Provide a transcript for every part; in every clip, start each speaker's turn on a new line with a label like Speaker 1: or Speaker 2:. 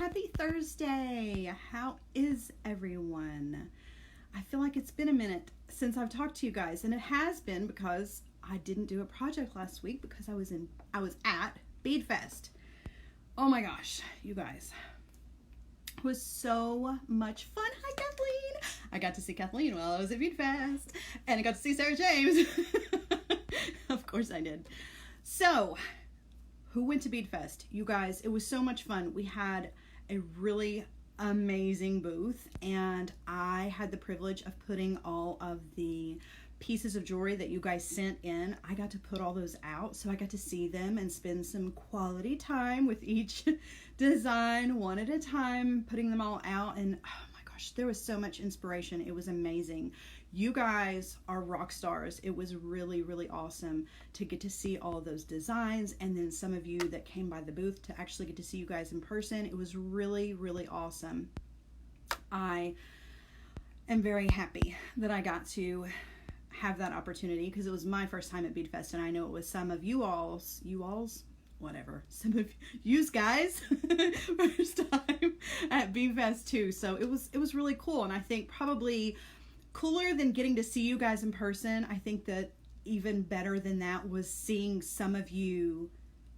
Speaker 1: Happy Thursday! How is everyone? I feel like it's been a minute since I've talked to you guys, and it has been because I didn't do a project last week because I was at Bead Fest. Oh my gosh, you guys. It was so much fun. Hi, Kathleen! I got to see Kathleen while I was at Bead Fest, and I got to see Sarah James. Of course I did. So, who went to Bead Fest? You guys, it was so much fun. We had a really amazing booth, and I had the privilege of putting all of the pieces of jewelry that you guys sent in. I got to put all those out, so I got to see them and spend some quality time with each design one at a time, putting them all out. And oh my gosh, there was so much inspiration. It was amazing. You guys are rock stars. It was really, really awesome to get to see all of those designs, and then some of you that came by the booth to actually get to see you guys in person. It was really, really awesome. I am very happy that I got to have that opportunity because it was my first time at Bead Fest, and I know it was some of you all's, whatever, some of you guys first time at Bead Fest too. So it was really cool, and I think probably cooler than getting to see you guys in person. I think that even better than that was seeing some of you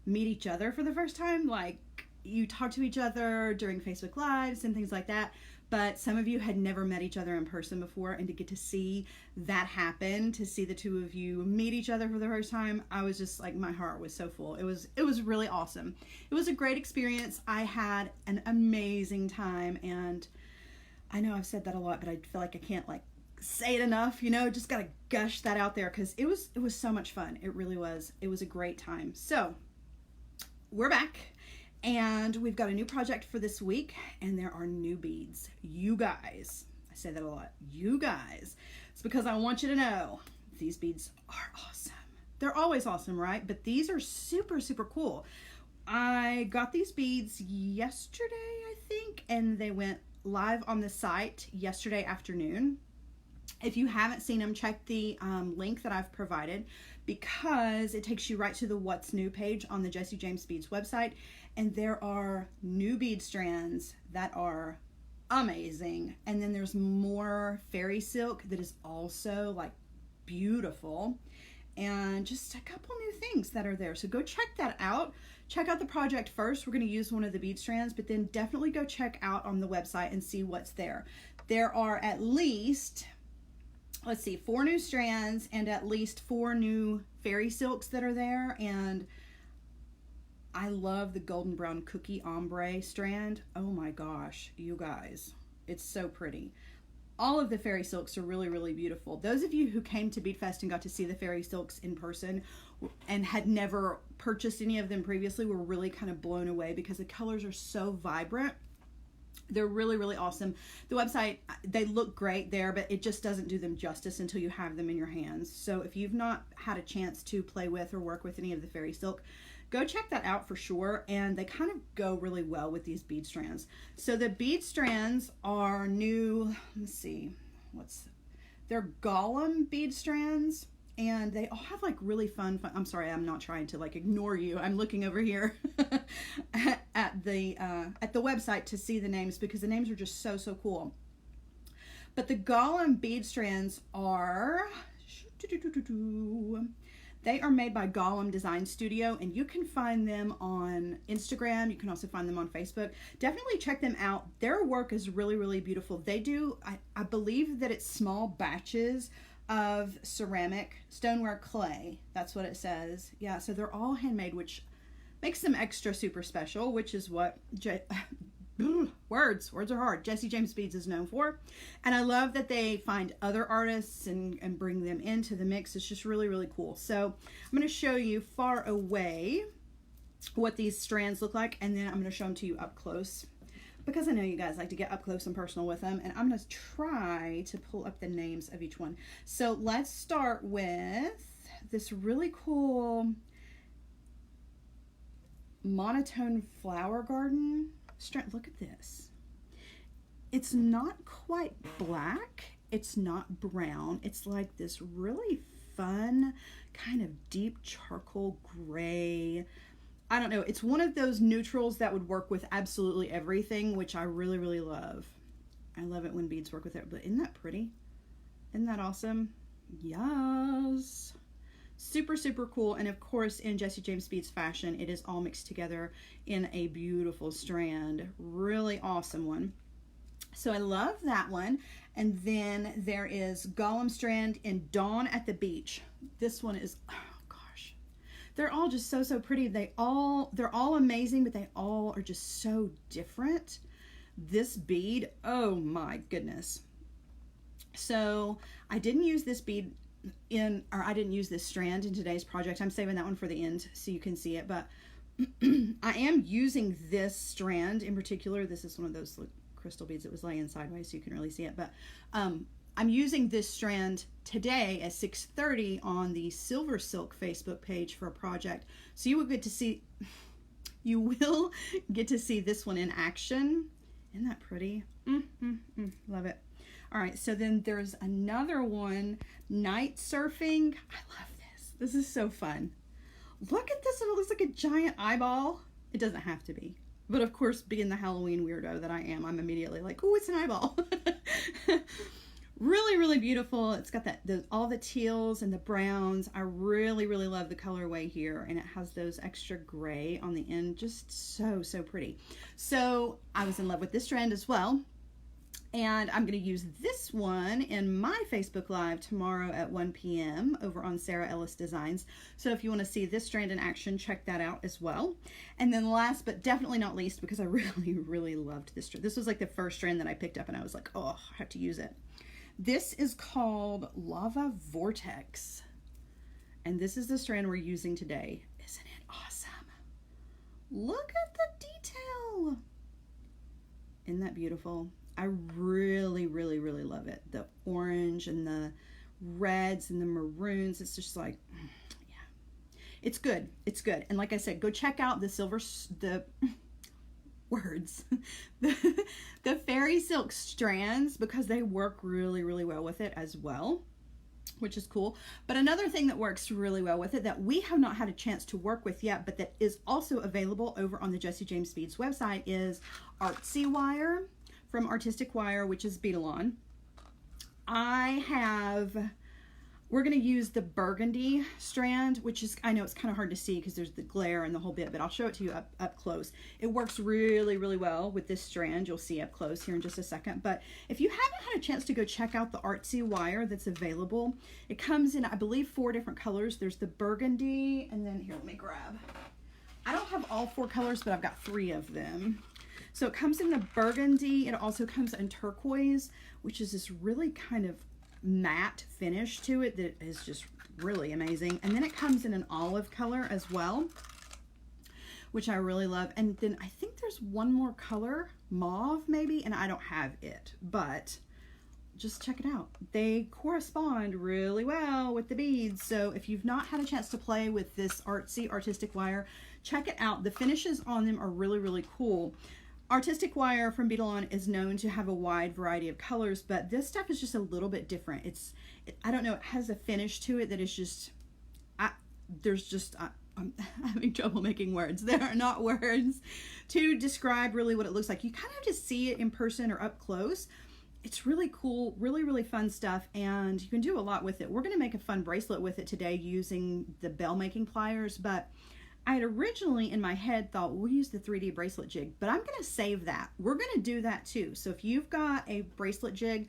Speaker 1: meet each other for the first time. Like, you talk to each other during Facebook Lives and things like that, but some of you had never met each other in person before, and to get to see that happen, to see the two of you meet each other for the first time, I was just like, my heart was so full. It was really awesome. It was a great experience. I had an amazing time, and I know I've said that a lot, but I feel like I can't say it enough, just gotta gush that out there because it was so much fun. It really was. It was a great time. So we're back, and we've got a new project for this week, and there are new beads. You guys, I say that a lot. You guys, it's because I want you to know these beads are awesome. They're always awesome, right? But these are super, super cool. I got these beads yesterday, I think, and they went live on the site yesterday afternoon. If you haven't seen them, check the link that I've provided, because it takes you right to the What's New page on the Jessie James Beads website, and there are new bead strands that are amazing, and then there's more fairy silk that is also beautiful, and just a couple new things that are there. So go check that out. Check out the project first. We're going to use one of the bead strands, but then definitely go check out on the website and see what's there. There are at least, let's see, 4 new strands and at least 4 new fairy silks that are there. And I love the golden brown cookie ombre strand. Oh my gosh, you guys, it's so pretty. All of the fairy silks are really, really beautiful. Those of you who came to Bead Fest and got to see the fairy silks in person and had never purchased any of them previously were really kind of blown away because the colors are so vibrant. They're really, really awesome. The website, they look great there, but it just doesn't do them justice until you have them in your hands. So if you've not had a chance to play with or work with any of the fairy silk, go check that out for sure. And they kind of go really well with these bead strands. So the bead strands are new, let's see, they're Golem Bead Strands. And they all have really fun, I'm sorry, I'm not trying to ignore you. I'm looking over here at the website to see the names because the names are just so, so cool. But the Golem Bead Strands are, they are made by Golem Design Studio, and you can find them on Instagram. You can also find them on Facebook. Definitely check them out. Their work is really, really beautiful. They do, I believe that it's small batches of ceramic, stoneware, clay. That's what it says. Yeah, so they're all handmade, which makes them extra super special, which is what words are hard. Jessie James Beads is known for. And I love that they find other artists and bring them into the mix. It's just really, really cool. So I'm going to show you far away what these strands look like, and then I'm going to show them to you up close, because I know you guys like to get up close and personal with them, and I'm going to try to pull up the names of each one. So let's start with this really cool monotone flower garden strand. Look at this. It's not quite black. It's not brown. It's like this really fun kind of deep charcoal gray I don't know, it's one of those neutrals that would work with absolutely everything, which I really, really love. I love it when beads work with it, but isn't that pretty? Isn't that awesome? Yes. Super, super cool. And of course, in Jesse James Beads fashion, it is all mixed together in a beautiful strand. Really awesome one. So I love that one. And then there is Golem Strand in Dawn at the Beach. This one is, oh gosh, they're all just so, so pretty. They're all amazing, but they all are just so different. This bead, oh my goodness. So I didn't use this bead I didn't use this strand in today's project. I'm saving that one for the end so you can see it, but I am using this strand in particular. This is one of those crystal beads that was laying sideways so you can really see it, but I'm using this strand today at 6:30 on the Silver Silk Facebook page for a project. So you will get to see this one in action. Isn't that pretty? Love it. All right, so then there's another one, night surfing. I love this. This is so fun. Look at this one. It looks like a giant eyeball. It doesn't have to be. But of course, being the Halloween weirdo that I am, I'm immediately like, oh, it's an eyeball. Really, really beautiful. It's got all the teals and the browns. I really, really love the colorway here. And it has those extra gray on the end. Just so, so pretty. So I was in love with this strand as well. And I'm going to use this one in my Facebook Live tomorrow at 1 p.m. over on Sarah Ellis Designs. So if you want to see this strand in action, check that out as well. And then last but definitely not least, because I really, really loved this strand. This was like the first strand that I picked up and I was like, oh, I have to use it. This is called Lava Vortex. And this is the strand we're using today. Isn't it awesome? Look at the detail. Isn't that beautiful? I really, really, really love it. The orange and the reds and the maroons. It's just like, yeah, it's good. It's good. And like I said, go check out the fairy silk strands because they work really, really well with it as well, which is cool. But another thing that works really well with it that we have not had a chance to work with yet, but that is also available over on the Jesse James Beads website is Artsy Wire from Artistic Wire, which is Beadalon. We're going to use the burgundy strand, which is, I know it's kind of hard to see because there's the glare and the whole bit, but I'll show it to you up close. It works really, really well with this strand. You'll see up close here in just a second. But if you haven't had a chance to go check out the Artsy Wire that's available, it comes in, I believe, 4 different colors. There's the burgundy, and then here, let me grab. I don't have all 4 colors, but I've got 3 of them. So it comes in the burgundy. It also comes in turquoise, which is this really kind of matte finish to it that is just really amazing. And then it comes in an olive color as well, which I really love. And then I think there's one more color, mauve maybe, and I don't have it, but just check it out. They correspond really well with the beads. So if you've not had a chance to play with this artistic wire, check it out. The finishes on them are really, really cool. Artistic Wire from Beadalon is known to have a wide variety of colors, but this stuff is just a little bit different. I don't know, it has a finish to it that is just, I'm having trouble making words. There are not words to describe really what it looks like. You kind of have to see it in person or up close. It's really cool, really, really fun stuff, and you can do a lot with it. We're going to make a fun bracelet with it today using the bell making pliers, but I had originally in my head thought we'll use the 3D bracelet jig, but I'm going to save that. We're going to do that too. So if you've got a bracelet jig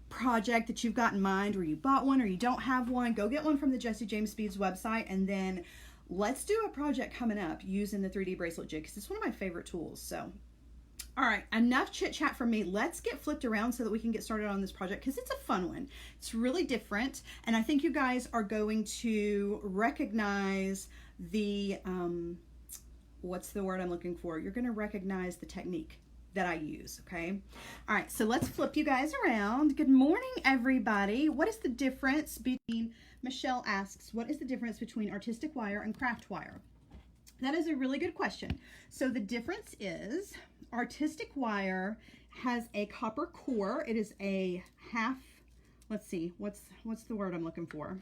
Speaker 1: project that you've got in mind, or you bought one or you don't have one, go get one from the Jesse James Beads website, and then let's do a project coming up using the 3D bracelet jig because it's one of my favorite tools. So, all right, enough chit chat from me. Let's get flipped around so that we can get started on this project because it's a fun one. It's really different, and I think you guys are going to recognize the what's the word I'm looking for? You're going to recognize the technique that I use, okay? All right, so let's flip you guys around. Good morning, everybody. What is the difference between, Michelle asks, what is the difference between artistic wire and craft wire? That is a really good question. So the difference is artistic wire has a copper core. It is a half, let's see, what's the word I'm looking for?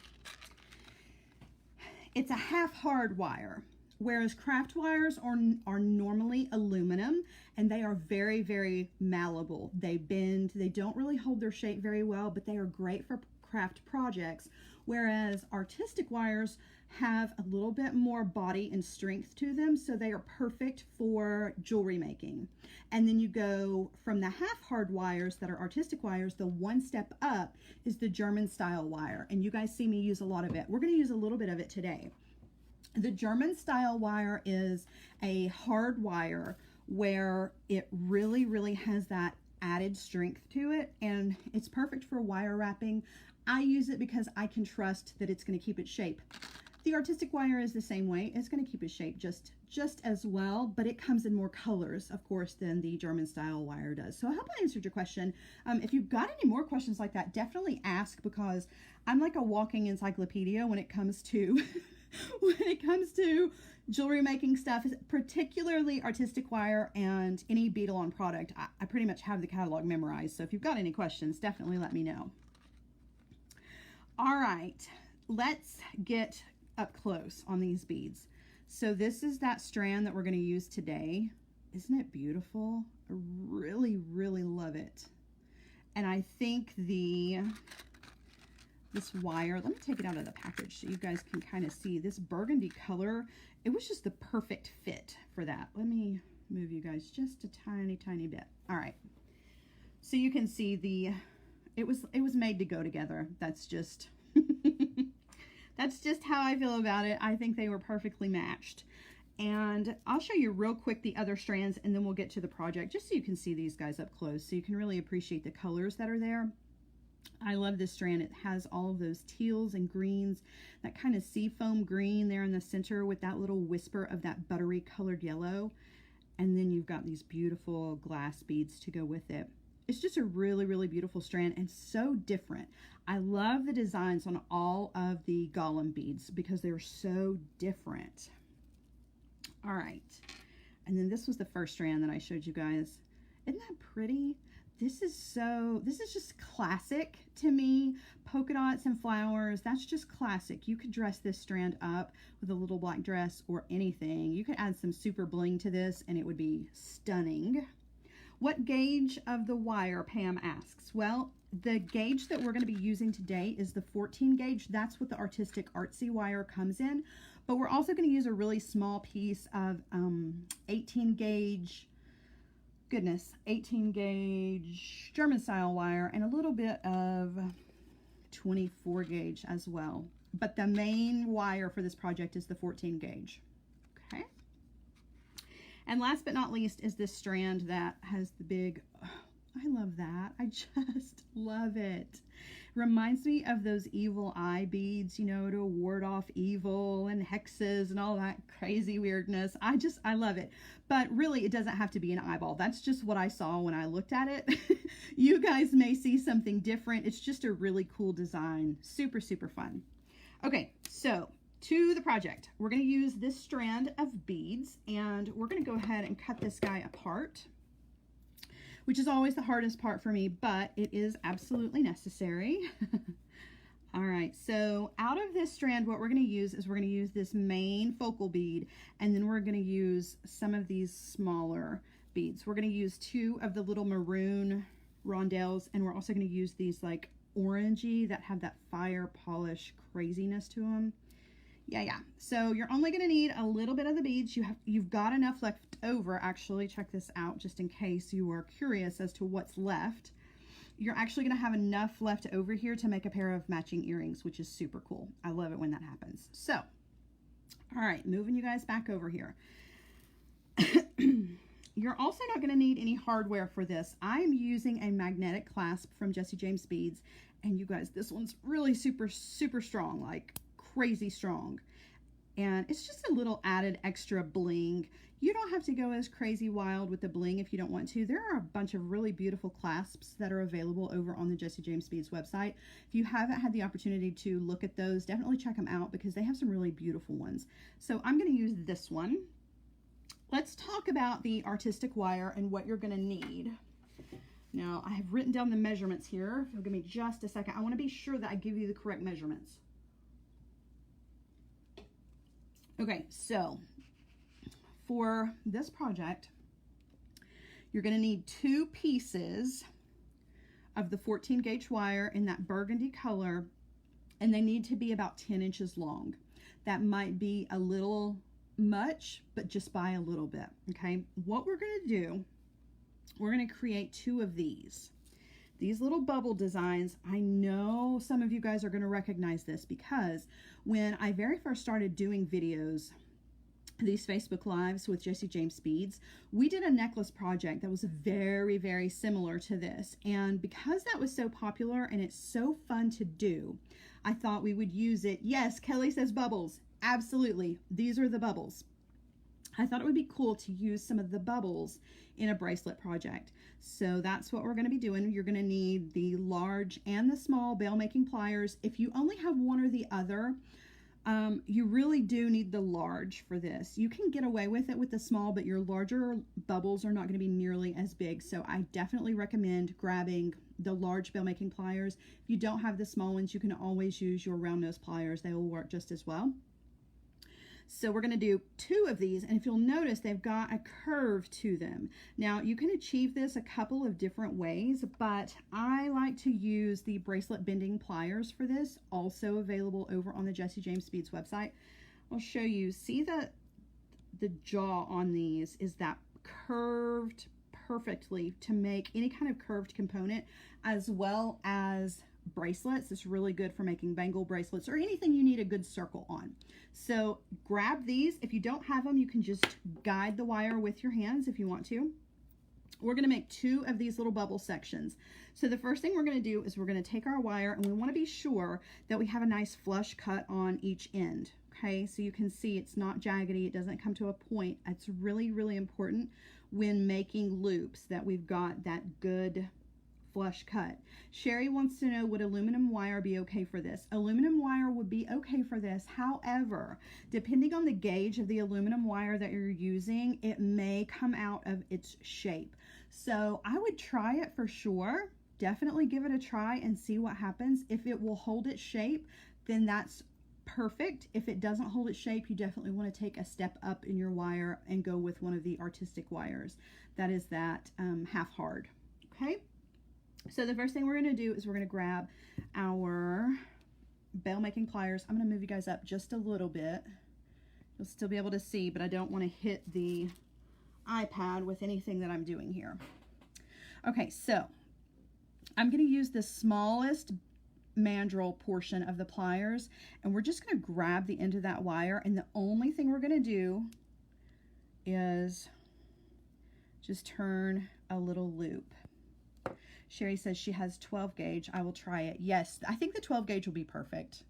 Speaker 1: It's a half hard wire. whereas craft wires are normally aluminum, and they are very, very malleable. They bend, they don't really hold their shape very well, but they are great for craft projects, whereas artistic wires have a little bit more body and strength to them, so they are perfect for jewelry making. And then you go from the half hard wires that are artistic wires, the one step up is the German style wire, and you guys see me use a lot of it. We're going to use a little bit of it today. The German style wire is a hard wire where it really, really has that added strength to it, and it's perfect for wire wrapping. I use it because I can trust that it's going to keep its shape. The artistic wire is the same way. It's going to keep its shape just as well, but it comes in more colors, of course, than the German style wire does. So I hope I answered your question. If you've got any more questions like that, definitely ask, because I'm like a walking encyclopedia when it comes to jewelry making stuff, particularly artistic wire and any bead-along product. I pretty much have the catalog memorized. So if you've got any questions, definitely let me know. All right, let's get up close on these beads. So this is that strand that we're going to use today. Isn't it beautiful? I really, really love it. And I think this wire, let me take it out of the package so you guys can kind of see this burgundy color. It was just the perfect fit for that. Let me move you guys just a tiny, tiny bit. All right. So you can see it was made to go together. That's just that's just how I feel about it. I think they were perfectly matched. And I'll show you real quick the other strands, and then we'll get to the project, just so you can see these guys up close, so you can really appreciate the colors that are there. I love this strand. It has all of those teals and greens, that kind of seafoam green there in the center with that little whisper of that buttery colored yellow. And then you've got these beautiful glass beads to go with it. It's just a really, really beautiful strand and so different. I love the designs on all of the Golem beads because they're so different. All right. And then this was the first strand that I showed you guys. Isn't that pretty? This is just classic to me. Polka dots and flowers, that's just classic. You could dress this strand up with a little black dress or anything. You could add some super bling to this and it would be stunning. What gauge of the wire, Pam asks? Well, the gauge that we're going to be using today is the 14 gauge. That's what the artistic artsy wire comes in. But we're also going to use a really small piece of 18 gauge, 18 gauge German style wire and a little bit of 24 gauge as well. But the main wire for this project is the 14 gauge. Okay. And last but not least is this strand that has the big, I love that. I just love it. Reminds me of those evil eye beads, you know, to ward off evil and hexes and all that crazy weirdness. I love it. But really, it doesn't have to be an eyeball. That's just what I saw when I looked at it. You guys may see something different. It's just a really cool design. Super, super fun. Okay, so to the project. We're going to use this strand of beads, and we're going to go ahead and cut this guy apart, which is always the hardest part for me, but it is absolutely necessary. All right, so out of this strand, what we're going to use is we're going to use this main focal bead, and then we're going to use some of these smaller beads. We're going to use 2 of the little maroon rondelles, and we're also going to use these like orangey that have that fire polish craziness to them. Yeah. So you're only going to need a little bit of the beads. You've got enough left over. Actually, check this out just in case you are curious as to what's left. You're actually going to have enough left over here to make a pair of matching earrings, which is super cool. I love it when that happens. So, all right, moving you guys back over here. You're also not going to need any hardware for this. I'm using a magnetic clasp from Jesse James Beads, and you guys, this one's really super, super strong, like crazy strong, and it's just a little added extra bling. You don't have to go as crazy wild with the bling if you don't want to. There are a bunch of really beautiful clasps that are available over on the Jesse James Beads website. If you haven't had the opportunity to look at those, definitely check them out because they have some really beautiful ones. So I'm going to use this one. Let's talk about the artistic wire and what you're going to need. Now, I have written down the measurements here. If you'll give me just a second, I want to be sure that I give you the correct measurements. Okay, so for this project, you're going to need 2 pieces of the 14 gauge wire in that burgundy color, and they need to be about 10 inches long. That might be a little much, but just by a little bit. Okay, what we're going to do, we're going to create 2 of these little bubble designs. I know some of you guys are going to recognize this, because when I very first started doing videos, these Facebook Lives with Jesse James Beads, we did a necklace project that was very, very similar to this. And because that was so popular and it's so fun to do, I thought we would use it. Yes, Kelly says bubbles. Absolutely. These are the bubbles. I thought it would be cool to use some of the bubbles in a bracelet project. So that's what we're going to be doing. You're going to need the large and the small bail making pliers. If you only have one or the other, you really do need the large for this. You can get away with it with the small, but your larger bubbles are not going to be nearly as big. So I definitely recommend grabbing the large bail making pliers. If you don't have the small ones, you can always use your round nose pliers. They will work just as well. So we're going to do 2 of these, and if you'll notice, they've got a curve to them. Now, you can achieve this a couple of different ways, but I like to use the bracelet bending pliers for this, also available over on the Jesse James Beads website. I'll show you. See the jaw on these is that curved perfectly to make any kind of curved component, as well as bracelets. It's really good for making bangle bracelets or anything you need a good circle on. So grab these. If you don't have them, you can just guide the wire with your hands if you want to. We're going to make 2 of these little bubble sections. So the first thing we're going to do is we're going to take our wire, and we want to be sure that we have a nice flush cut on each end. Okay, so you can see it's not jaggedy, it doesn't come to a point. It's really, really important when making loops that we've got that good flush cut. Sherry wants to know, would aluminum wire be okay for this? Aluminum wire would be okay for this. However, depending on the gauge of the aluminum wire that you're using, it may come out of its shape. So I would try it for sure. Definitely give it a try and see what happens. If it will hold its shape, then that's perfect. If it doesn't hold its shape, you definitely want to take a step up in your wire and go with one of the artistic wires. That is that half hard. Okay. So the first thing we're going to do is we're going to grab our bail making pliers. I'm going to move you guys up just a little bit. You'll still be able to see, but I don't want to hit the iPad with anything that I'm doing here. Okay, so I'm going to use the smallest mandrel portion of the pliers, and we're just going to grab the end of that wire, and the only thing we're going to do is just turn a little loop. Sherry says she has 12 gauge. I will try it. Yes, I think the 12 gauge will be perfect.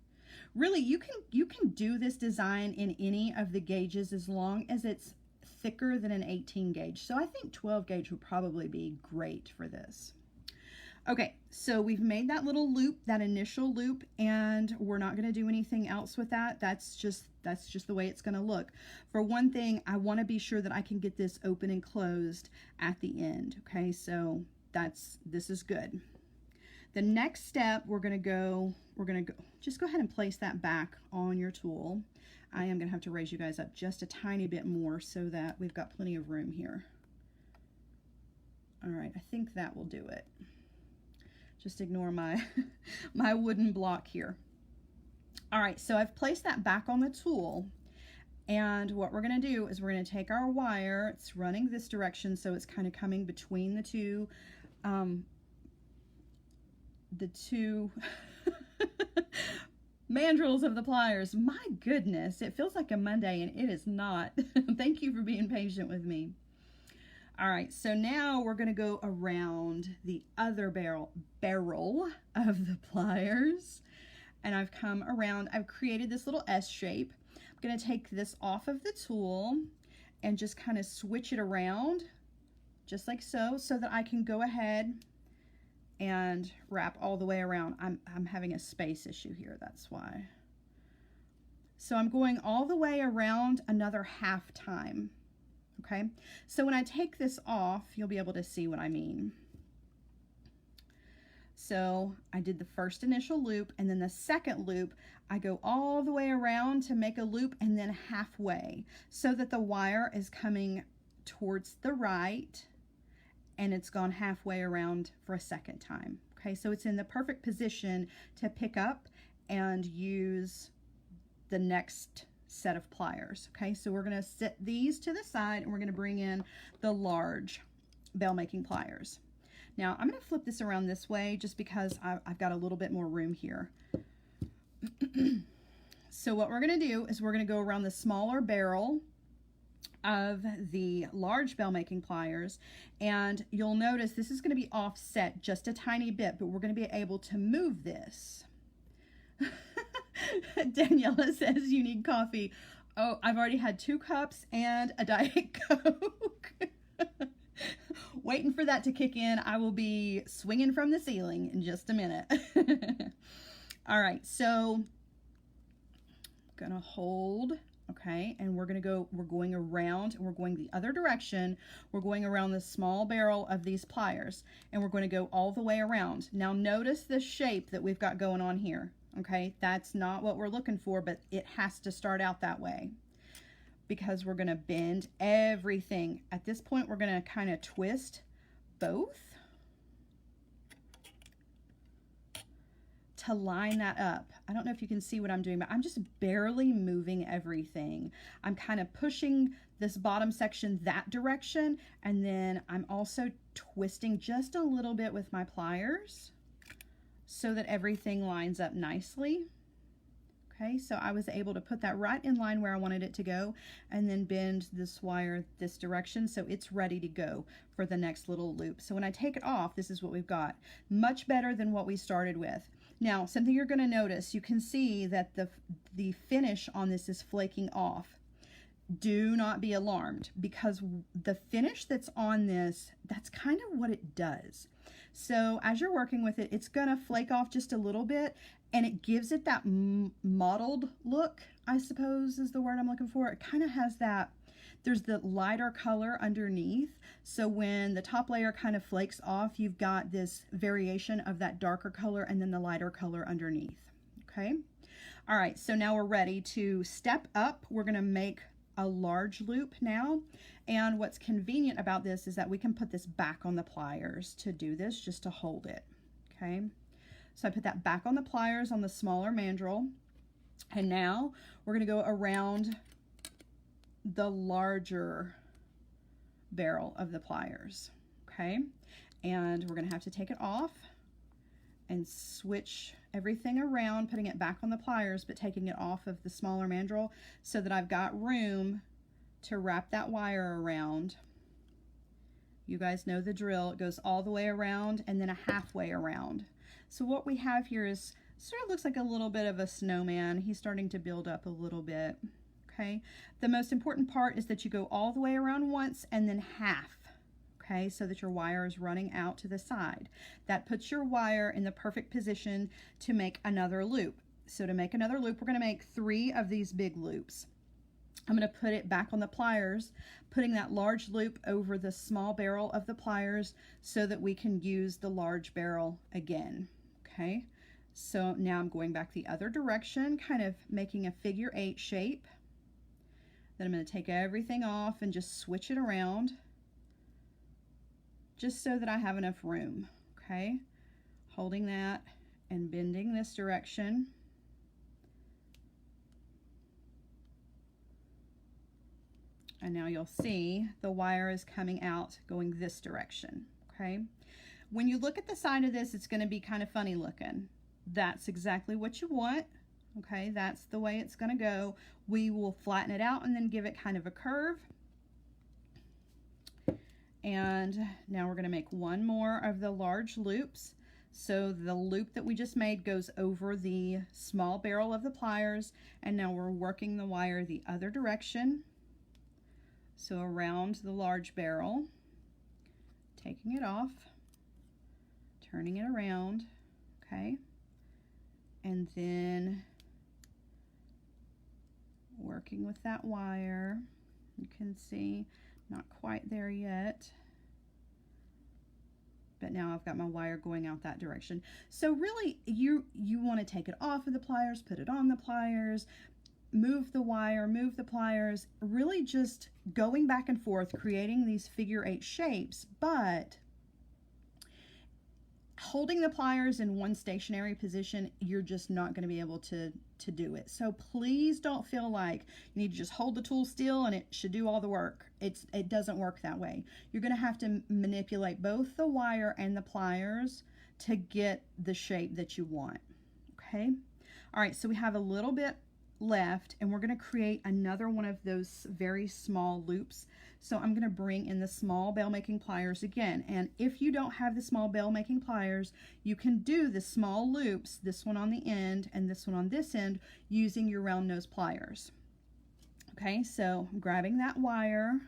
Speaker 1: Really, you can do this design in any of the gauges as long as it's thicker than an 18 gauge. So I think 12 gauge would probably be great for this. Okay, so we've made that little loop, that initial loop, and we're not going to do anything else with that. That's just the way it's going to look. For one thing, I want to be sure that I can get this open and closed at the end. Okay, so this is good. The next step, just go ahead and place that back on your tool. I am going to have to raise you guys up just a tiny bit more so that we've got plenty of room here. All right, I think that will do it. Just ignore my my wooden block here. All right, so I've placed that back on the tool, and what we're going to do is we're going to take our wire. It's running this direction, so it's kind of coming between the two mandrels of the pliers. My goodness, it feels like a Monday, and it is not. Thank you for being patient with me. All right, so now we're going to go around the other barrel of the pliers, and I've come around. I've created this little S shape. I'm going to take this off of the tool and just kind of switch it around just like so that I can go ahead and wrap all the way around. I'm having a space issue here, that's why. So I'm going all the way around another half time. Okay, so when I take this off, you'll be able to see what I mean. So I did the first initial loop, and then the second loop, I go all the way around to make a loop and then halfway so that the wire is coming towards the right and it's gone halfway around for a second time. Okay, so it's in the perfect position to pick up and use the next set of pliers. Okay, so we're going to set these to the side and we're going to bring in the large bell making pliers. Now I'm going to flip this around this way just because I've got a little bit more room here. So what we're going to do is we're going to go around the smaller barrel of the large bell making pliers, and you'll notice this is going to be offset just a tiny bit, but we're going to be able to move this. Daniela says you need coffee. Oh, I've already had 2 cups and a Diet Coke. Waiting for that to kick in. I will be swinging from the ceiling in just a minute. All right, so gonna hold, okay, and we're going around, and we're going the other direction. We're going around the small barrel of these pliers, and we're going to go all the way around. Now notice the shape that we've got going on here. Okay, that's not what we're looking for, but it has to start out that way because we're going to bend everything. At this point, we're going to kind of twist both to line that up. I don't know if you can see what I'm doing, but I'm just barely moving everything. I'm kind of pushing this bottom section that direction, and then I'm also twisting just a little bit with my pliers so that everything lines up nicely. Okay, so I was able to put that right in line where I wanted it to go, and then bend this wire this direction so it's ready to go for the next little loop. So when I take it off, this is what we've got. Much better than what we started with. Now, something you're going to notice, you can see that the finish on this is flaking off. Do not be alarmed, because the finish that's on this, that's kind of what it does. So as you're working with it, it's going to flake off just a little bit, and it gives it that mottled look, I suppose is the word I'm looking for. It kind of has that, there's the lighter color underneath. So when the top layer kind of flakes off, you've got this variation of that darker color and then the lighter color underneath. Okay. All right. So now we're ready to step up. We're going to make a large loop now. And what's convenient about this is that we can put this back on the pliers to do this, just to hold it. Okay. So I put that back on the pliers on the smaller mandrel. And now we're going to go around the larger barrel of the pliers. Okay. And we're going to have to take it off and switch everything around, putting it back on the pliers, but taking it off of the smaller mandrel so that I've got room to wrap that wire around. You guys know the drill. It goes all the way around and then a halfway around. So what we have here is sort of looks like a little bit of a snowman. He's starting to build up a little bit. Okay. The most important part is that you go all the way around once and then half. Okay, so that your wire is running out to the side. That puts your wire in the perfect position to make another loop. So to make another loop, we're going to make 3 of these big loops. I'm going to put it back on the pliers, putting that large loop over the small barrel of the pliers so that we can use the large barrel again. Okay, so now I'm going back the other direction, kind of making a figure 8 shape. Then I'm going to take everything off and just switch it around, just so that I have enough room. Okay, holding that and bending this direction. And now you'll see the wire is coming out going this direction. Okay, when you look at the side of this, it's going to be kind of funny looking. That's exactly what you want. Okay, that's the way it's going to go. We will flatten it out and then give it kind of a curve. And now we're going to make one more of the large loops. So the loop that we just made goes over the small barrel of the pliers, and now we're working the wire the other direction. So around the large barrel, taking it off, turning it around, okay, and then working with that wire. You can see not quite there yet, but but now I've got my wire going out that direction. So really, you want to take it off of the pliers, put it on the pliers, move the wire, move the pliers, really just going back and forth, creating these figure 8 shapes, but holding the pliers in one stationary position, you're just not going to be able to do it. So please don't feel like you need to just hold the tool still and it should do all the work. It doesn't work that way. You're going to have to manipulate both the wire and the pliers to get the shape that you want. Okay. All right. So we have a little bit left and we're going to create another one of those very small loops. So I'm going to bring in the small bell making pliers again, and if you don't have the small bell making pliers, you can do the small loops, this one on the end and this one on this end, using your round nose pliers. Okay, so I'm grabbing that wire,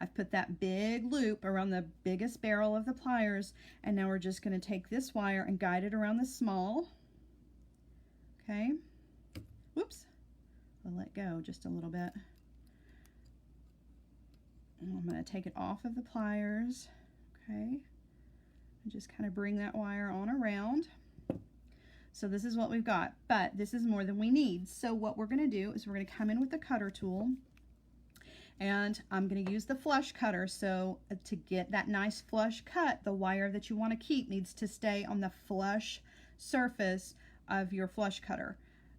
Speaker 1: I've put that big loop around the biggest barrel of the pliers, and now we're just going to take this wire and guide it around the small. Okay, whoops, I'll let go just a little bit. I'm going to take it off of the pliers, okay, and just kind of bring that wire on around. So this is what we've got, but this is more than we need. So what we're going to do is we're going to come in with the cutter tool, and I'm going to use the flush cutter. So to get that nice flush cut, the wire that you want to keep needs to stay on the flush surface of your flush cutter.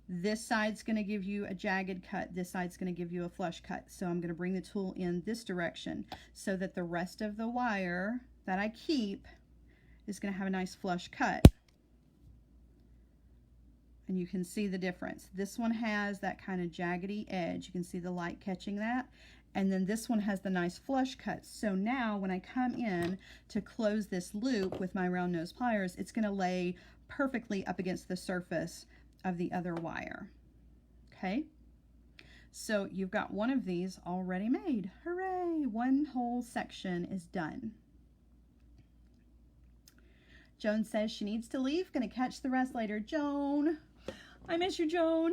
Speaker 1: This side's going to give you a jagged cut. This side's going to give you a flush cut. So I'm going to bring the tool in this direction so that the rest of the wire that I keep is going to have a nice flush cut. And you can see the difference. This one has that kind of jaggedy edge. You can see the light catching that. And then this one has the nice flush cut. So now when I come in to close this loop with my round nose pliers, it's going to lay perfectly up against the surface of the other wire. Okay, so you've got one of these already made. Hooray, one whole section is done. Joan says she needs to leave, gonna catch the rest later. Joan, I miss you, Joan.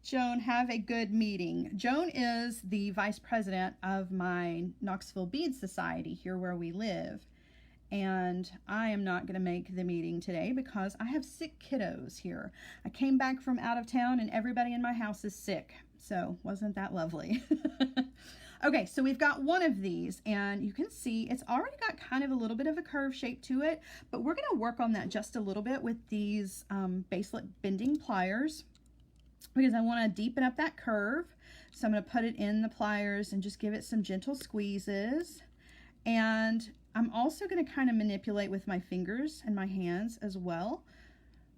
Speaker 1: Joan, have a good meeting. Joan is the vice president of my Knoxville Bead Society here where we live. And I am not going to make the meeting today because I have sick kiddos here. I came back from out of town and everybody in my house is sick. So wasn't that lovely? Okay, so we've got one of these and you can see it's already got kind of a little bit of a curve shape to it, but we're going to work on that just a little bit with these Bracelet bending pliers because I want to deepen up that curve. So I'm going to put it in the pliers and just give it some gentle squeezes. And I'm also going to kind of manipulate with my fingers and my hands as well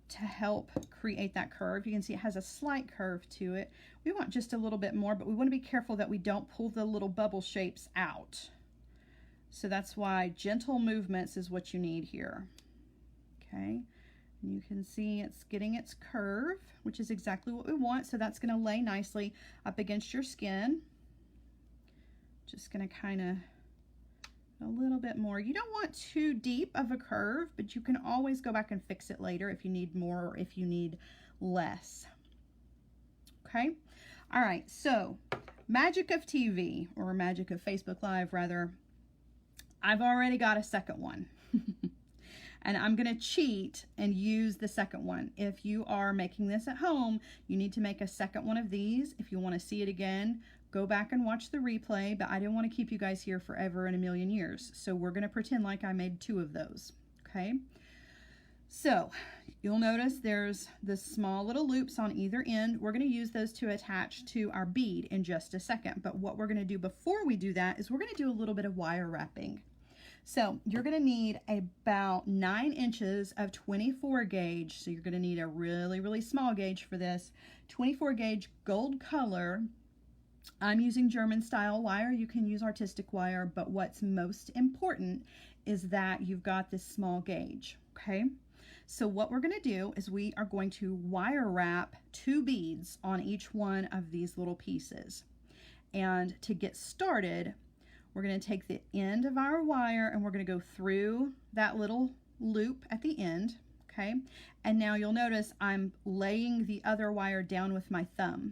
Speaker 1: to help create that curve. You can see it has a slight curve to it. We want just a little bit more, but we want to be careful that we don't pull the little bubble shapes out. So that's why gentle movements is what you need here. Okay, and you can see it's getting its curve, which is exactly what we want. So that's going to lay nicely up against your skin. Just going to kind of a little bit more. You don't want too deep of a curve, but you can always go back and fix it later if you need more or if you need less. Okay. All right. So magic of TV, or magic of Facebook Live rather, I've already got a second one. And I'm going to cheat and use the second one. If you are making this at home, you need to make a second one of these. If you want to see it again, go back and watch the replay, but I didn't want to keep you guys here forever and a million years. So we're going to pretend like I made two of those. Okay. So you'll notice there's the small little loops on either end. We're going to use those to attach to our bead in just a second. But what we're going to do before we do that is we're going to do a little bit of wire wrapping. So you're going to need about 9 inches of 24 gauge. So you're going to need a really, really small gauge for this. 24 gauge gold color. I'm using German style wire. You can use artistic wire, but what's most important is that you've got this small gauge. Okay. So what we're going to do is we are going to wire wrap 2 beads on each one of these little pieces. And to get started, we're going to take the end of our wire and we're going to go through that little loop at the end. Okay. And now you'll notice I'm laying the other wire down with my thumb.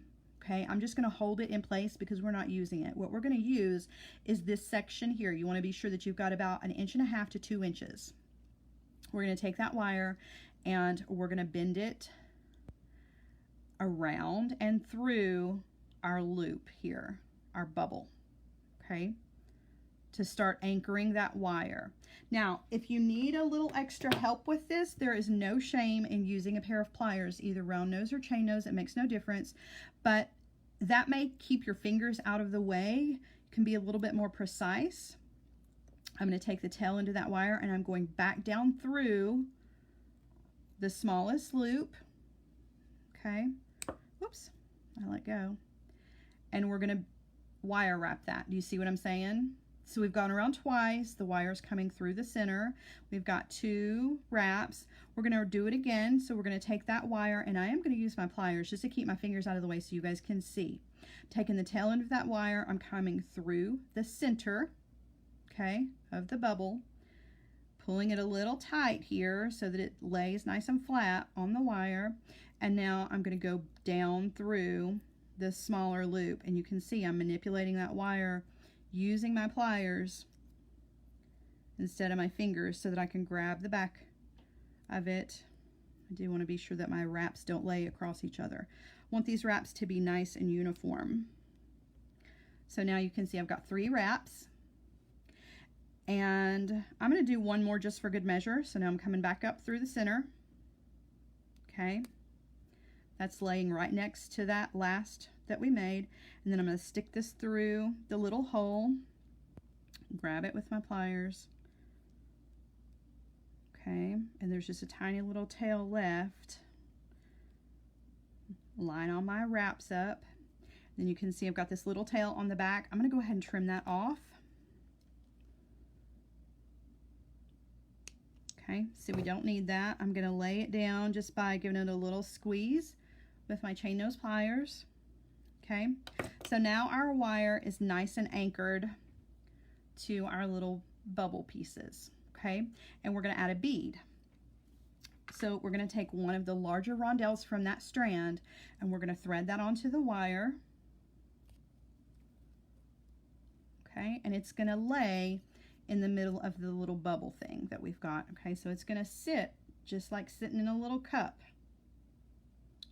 Speaker 1: okay? I'm just going to hold it in place because we're not using it. What we're going to use is this section here. You want to be sure that you've got about 1.5 inches to 2 inches. We're going to take that wire and we're going to bend it around and through our loop here, our bubble, okay, to start anchoring that wire. Now, if you need a little extra help with this, there is no shame in using a pair of pliers, either round nose or chain nose. It makes no difference, but that may keep your fingers out of the way. It can be a little bit more precise. I'm going to take the tail end of that wire and I'm going back down through the smallest loop, okay, whoops, I let go, and we're going to wire wrap that. Do you see what I'm saying? So we've gone around twice, the wire's coming through the center, we've got 2 wraps, we're going to do it again, so we're going to take that wire, and I am going to use my pliers just to keep my fingers out of the way so you guys can see. Taking the tail end of that wire, I'm coming through the center, okay, of the bubble, pulling it a little tight here so that it lays nice and flat on the wire, and now I'm going to go down through this smaller loop, and you can see I'm manipulating that wire using my pliers instead of my fingers so that I can grab the back of it. I do want to be sure that my wraps don't lay across each other. I want these wraps to be nice and uniform. So now you can see I've got 3 wraps, and I'm going to do one more just for good measure. So now I'm coming back up through the center, okay, that's laying right next to that last that we made, and then I'm going to stick this through the little hole, grab it with my pliers, okay, and there's just a tiny little tail left. Line all my wraps up, then you can see I've got this little tail on the back. I'm going to go ahead and trim that off, okay, so we don't need that. I'm going to lay it down just by giving it a little squeeze with my chain nose pliers. Okay, so now our wire is nice and anchored to our little bubble pieces, okay, and we're going to add a bead. So we're going to take one of the larger rondelles from that strand and we're going to thread that onto the wire, okay, and it's going to lay in the middle of the little bubble thing that we've got, okay, so it's going to sit just like sitting in a little cup,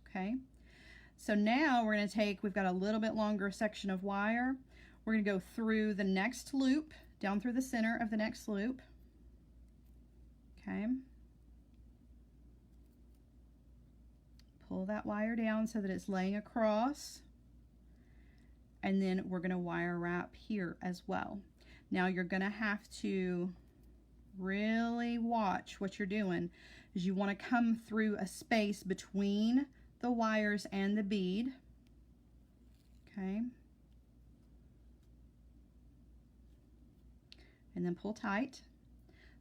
Speaker 1: okay. So now we're going to take, we've got a little bit longer section of wire. We're going to go through the next loop, down through the center of the next loop. Okay. Pull that wire down so that it's laying across. And then we're going to wire wrap here as well. Now you're going to have to really watch what you're doing, is you want to come through a space between the wires and the bead, okay, and then pull tight.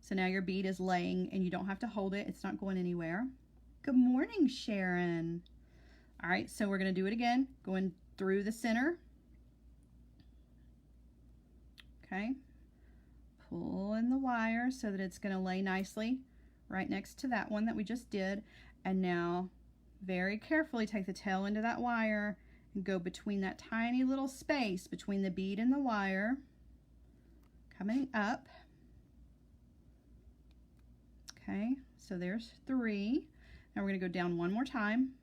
Speaker 1: So now your bead is laying and you don't have to hold it, it's not going anywhere. Good morning, Sharon. All right, so we're going to do it again, going through the center, okay, pull in the wire so that it's going to lay nicely right next to that one that we just did, and now very carefully take the tail end of that wire and go between that tiny little space between the bead and the wire, coming up, okay, so there's 3. Now we're going to go down one more time,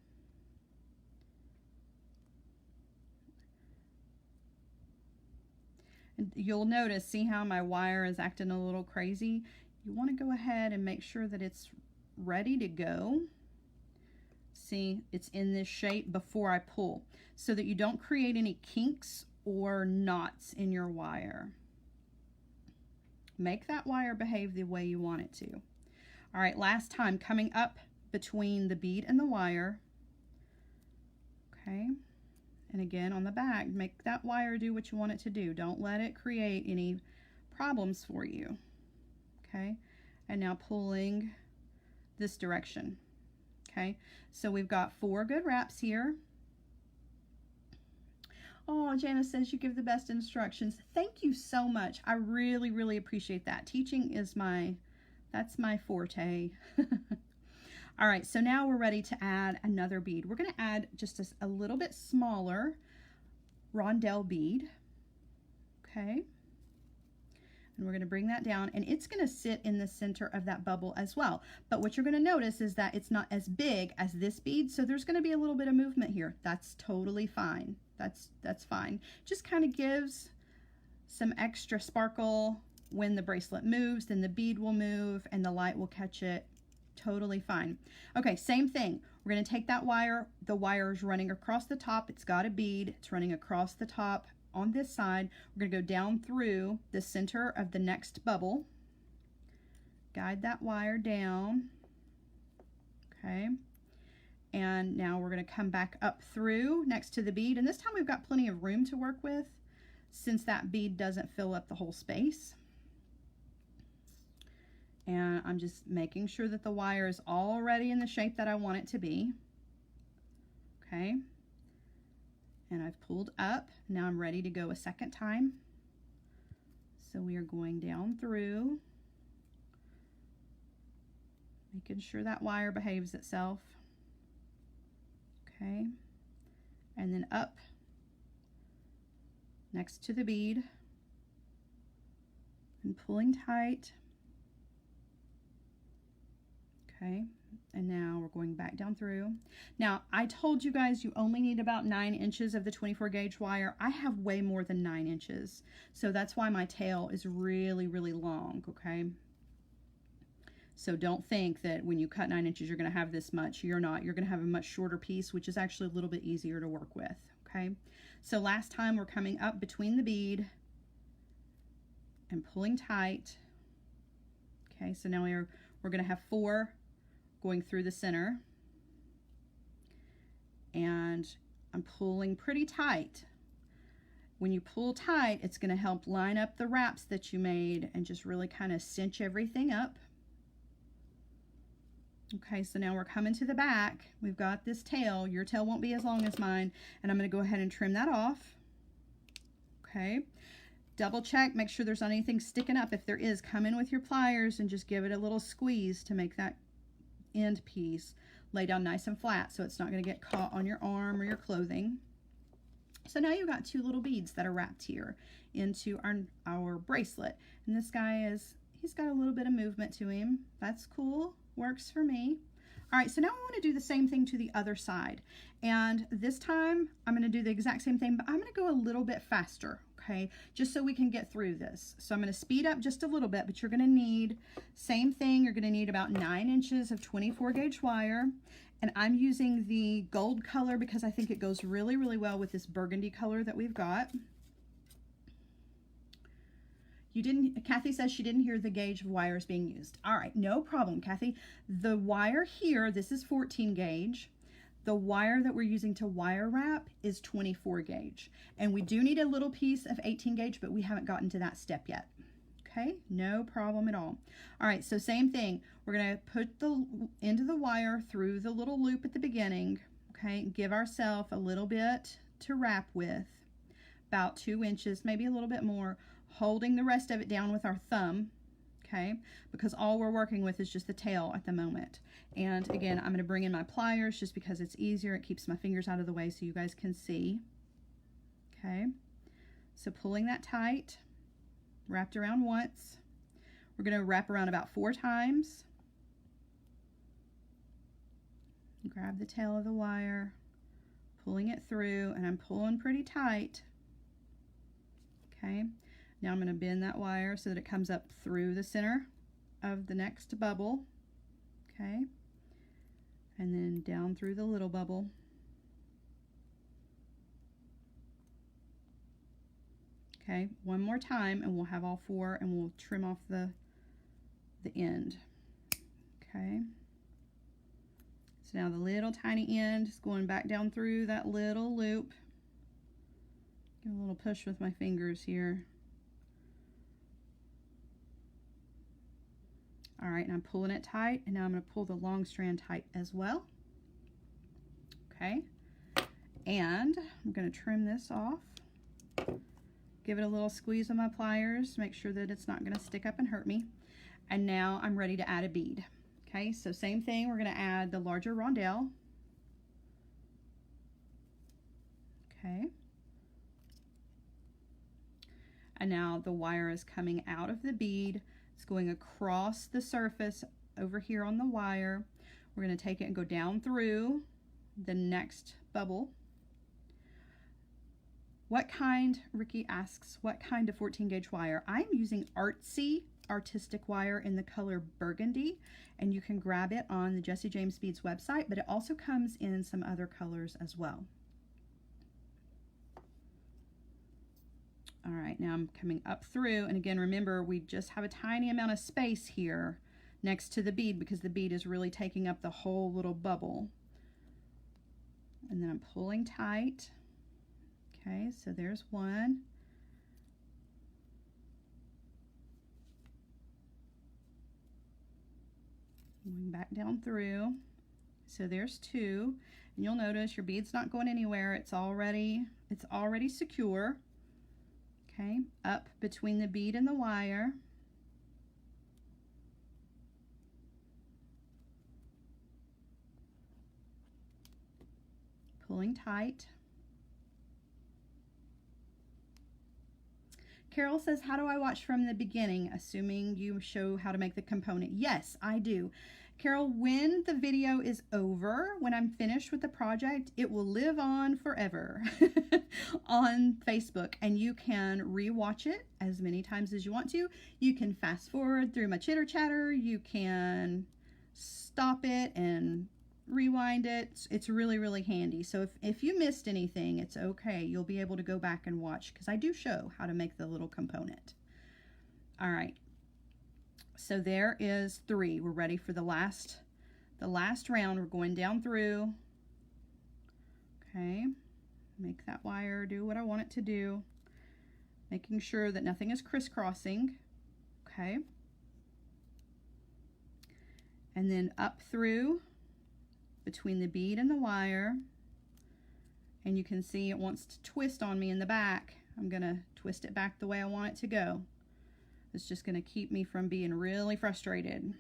Speaker 1: and you'll notice, see how my wire is acting a little crazy? You want to go ahead and make sure that it's ready to go. See, it's in this shape before I pull, so that you don't create any kinks or knots in your wire. Make that wire behave the way you want it to. All right, last time, coming up between the bead and the wire, okay, and again on the back, make that wire do what you want it to do. Don't let it create any problems for you, okay, and now pulling this direction. Okay, so we've got 4 good wraps here. Oh, Janice says you give the best instructions. Thank you so much. I really, really appreciate that. Teaching is that's my forte. All right, so now we're ready to add another bead. We're going to add just a little bit smaller rondelle bead. Okay. And we're going to bring that down, and it's going to sit in the center of that bubble as well. But what you're going to notice is that it's not as big as this bead, so there's going to be a little bit of movement here. That's totally fine. That's fine. Just kind of gives some extra sparkle. When the bracelet moves, then the bead will move and the light will catch it. Totally fine. Okay, same thing. We're going to take that wire. The wire is running across the top. It's got a bead. It's running across the top. On this side, we're going to go down through the center of the next bubble. Guide that wire down. Okay. And now we're going to come back up through next to the bead. And this time we've got plenty of room to work with since that bead doesn't fill up the whole space. And I'm just making sure that the wire is already in the shape that I want it to be. Okay. And I've pulled up. Now I'm ready to go a second time. So we are going down through, making sure that wire behaves itself. Okay. And then up next to the bead and pulling tight. Okay, and now we're going back down through. Now, I told you guys you only need about 9 inches of the 24 gauge wire. I have way more than 9 inches, so that's why my tail is really, really long, okay? So don't think that when you cut 9 inches, you're gonna have this much. You're not. You're gonna have a much shorter piece, which is actually a little bit easier to work with, okay? So last time we're coming up between the bead and pulling tight. Okay, so now we're gonna have 4 going through the center, and I'm pulling pretty tight. When you pull tight, it's going to help line up the wraps that you made and just really kind of cinch everything up. Okay, so now we're coming to the back. We've got this tail. Your tail won't be as long as mine, and I'm going to go ahead and trim that off. Okay, double check, make sure there's not anything sticking up. If there is, come in with your pliers and just give it a little squeeze to make that end piece lay down nice and flat so it's not going to get caught on your arm or your clothing. So now you've got 2 little beads that are wrapped here into our bracelet, and this guy he's got a little bit of movement to him. That's cool, works for me. All right, so now I want to do the same thing to the other side, and this time I'm going to do the exact same thing, but I'm going to go a little bit faster. Okay, just so we can get through this. So I'm going to speed up just a little bit, but you're going to need, same thing, you're going to need about 9 inches of 24 gauge wire. And I'm using the gold color because I think it goes really, really well with this burgundy color that we've got. Kathy says she didn't hear the gauge of wires being used. All right, no problem, Kathy. The wire here, this is 14 gauge. The wire that we're using to wire wrap is 24 gauge. And we do need a little piece of 18 gauge, but we haven't gotten to that step yet. Okay, no problem at all. All right, so same thing. We're gonna put the end of the wire through the little loop at the beginning. Okay, give ourselves a little bit to wrap with, about 2 inches, maybe a little bit more, holding the rest of it down with our thumb. Okay, because all we're working with is just the tail at the moment. And again, I'm going to bring in my pliers just because it's easier. It keeps my fingers out of the way so you guys can see. Okay, so pulling that tight, wrapped around once. We're going to wrap around about 4 times. Grab the tail of the wire, pulling it through, and I'm pulling pretty tight. Okay. Now I'm going to bend that wire so that it comes up through the center of the next bubble, okay, and then down through the little bubble. Okay, one more time and we'll have all 4 and we'll trim off the end. Okay, so now the little tiny end is going back down through that little loop. Give a little push with my fingers here. All right, and I'm pulling it tight, and now I'm going to pull the long strand tight as well. Okay, and I'm going to trim this off. Give it a little squeeze with my pliers, make sure that it's not going to stick up and hurt me. And now I'm ready to add a bead. Okay, so same thing, we're going to add the larger rondelle. Okay. And now the wire is coming out of the bead. It's going across the surface over here on the wire. We're going to take it and go down through the next bubble. What kind, Ricky asks, what kind of 14 gauge wire? I'm using artistic wire in the color burgundy, and you can grab it on the Jessie James Beads website, but it also comes in some other colors as well. All right, now I'm coming up through, and again, remember, we just have a tiny amount of space here next to the bead because the bead is really taking up the whole little bubble. And then I'm pulling tight. Okay, so there's one. Going back down through. So there's two. And you'll notice your bead's not going anywhere. It's already secure. Okay, up between the bead and the wire. Pulling tight. Carol says, how do I watch from the beginning? Assuming you show how to make the component. Yes, I do. Carol, when the video is over, when I'm finished with the project, it will live on forever on Facebook, and you can re-watch it as many times as you want to. You can fast forward through my chitter chatter. You can stop it and rewind it. It's really, really handy. So if you missed anything, it's okay. You'll be able to go back and watch because I do show how to make the little component. All right. So there is 3. We're ready for the last round. We're going down through. Okay. Make that wire do what I want it to do. Making sure that nothing is crisscrossing. Okay. And then up through between the bead and the wire. And you can see it wants to twist on me in the back. I'm going to twist it back the way I want it to go. It's just going to keep me from being really frustrated.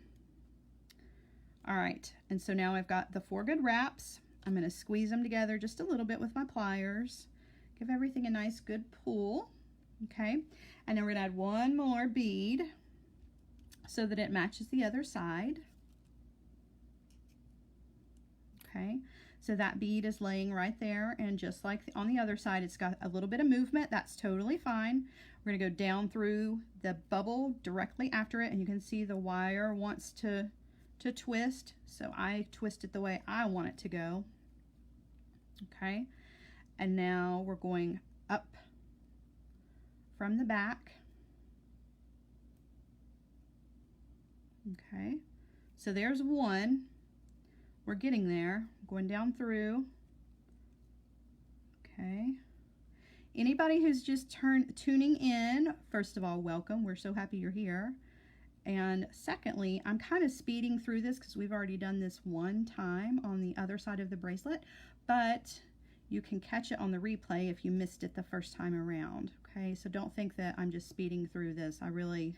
Speaker 1: All right, and so now I've got the 4 good wraps. I'm going to squeeze them together just a little bit with my pliers. Give everything a nice good pull. Okay, and then we're going to add 1 more bead so that it matches the other side. Okay, so that bead is laying right there, and just like on the other side, it's got a little bit of movement. That's totally fine. We're going to go down through the bubble directly after it, and you can see the wire wants to twist, so I twist it the way I want it to go. Okay, and now we're going up from the back. Okay, so there's 1. We're getting there. Going down through. Okay. Anybody who's just tuning in, first of all, welcome. We're so happy you're here. And secondly, I'm kind of speeding through this because we've already done this one time on the other side of the bracelet, but you can catch it on the replay if you missed it the first time around. Okay, so don't think that I'm just speeding through this. I really,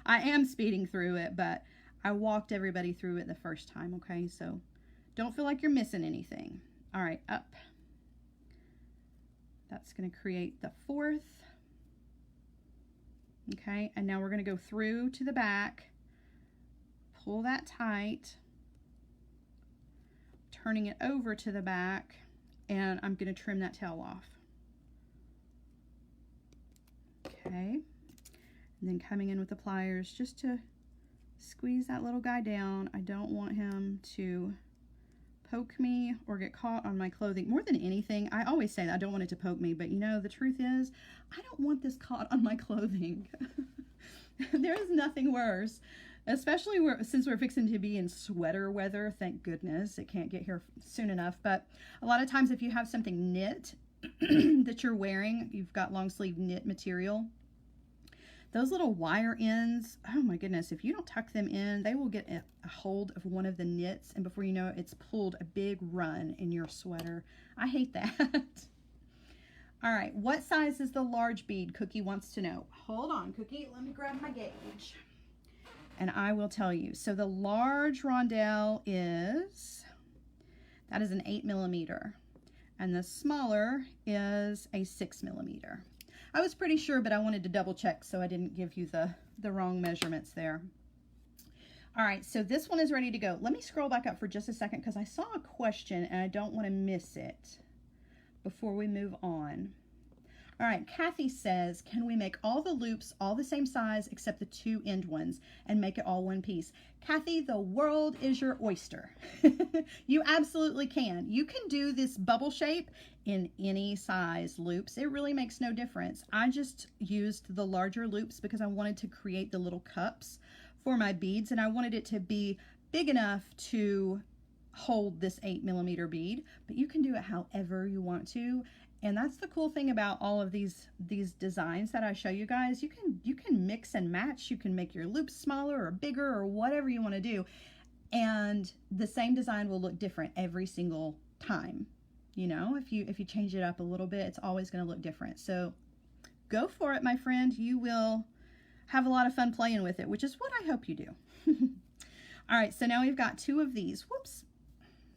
Speaker 1: I am speeding through it, but I walked everybody through it the first time. Okay, so don't feel like you're missing anything. All right, up. That's going to create the 4th. Okay, and now we're going to go through to the back, pull that tight, turning it over to the back, and I'm going to trim that tail off. Okay, and then coming in with the pliers just to squeeze that little guy down. I don't want him to poke me or get caught on my clothing. More than anything, I always say that I don't want it to poke me, but you know, the truth is, I don't want this caught on my clothing. There is nothing worse, especially since we're fixing to be in sweater weather. Thank goodness it can't get here soon enough. But a lot of times if you have something knit that you're wearing, you've got long sleeve knit material, those little wire ends, oh my goodness, if you don't tuck them in, they will get a hold of one of the knits, and before you know it, it's pulled a big run in your sweater. I hate that. All right, what size is the large bead? Cookie wants to know. Hold on, Cookie, let me grab my gauge. and I will tell you. So the large rondelle is, that is an 8mm, and the smaller is a 6mm. I was pretty sure, but I wanted to double check so I didn't give you the wrong measurements there. All right, so this one is ready to go. Let me scroll back up for just a second because I saw a question and I don't want to miss it before we move on. All right, Kathy says, can we make all the loops all the same size except the 2 end ones and make it all one piece? Kathy, the world is your oyster. You absolutely can. You can do this bubble shape in any size loops. It really makes no difference. I just used the larger loops because I wanted to create the little cups for my beads, and I wanted it to be big enough to hold this 8mm bead, but you can do it however you want to. And that's the cool thing about all of these designs that I show you guys. You can mix and match. You can make your loops smaller or bigger or whatever you want to do, and the same design will look different every single time. You know, if you change it up a little bit, it's always going to look different. So go for it, my friend. You will have a lot of fun playing with it, which is what I hope you do. All right, so now we've got 2 of these. Whoops,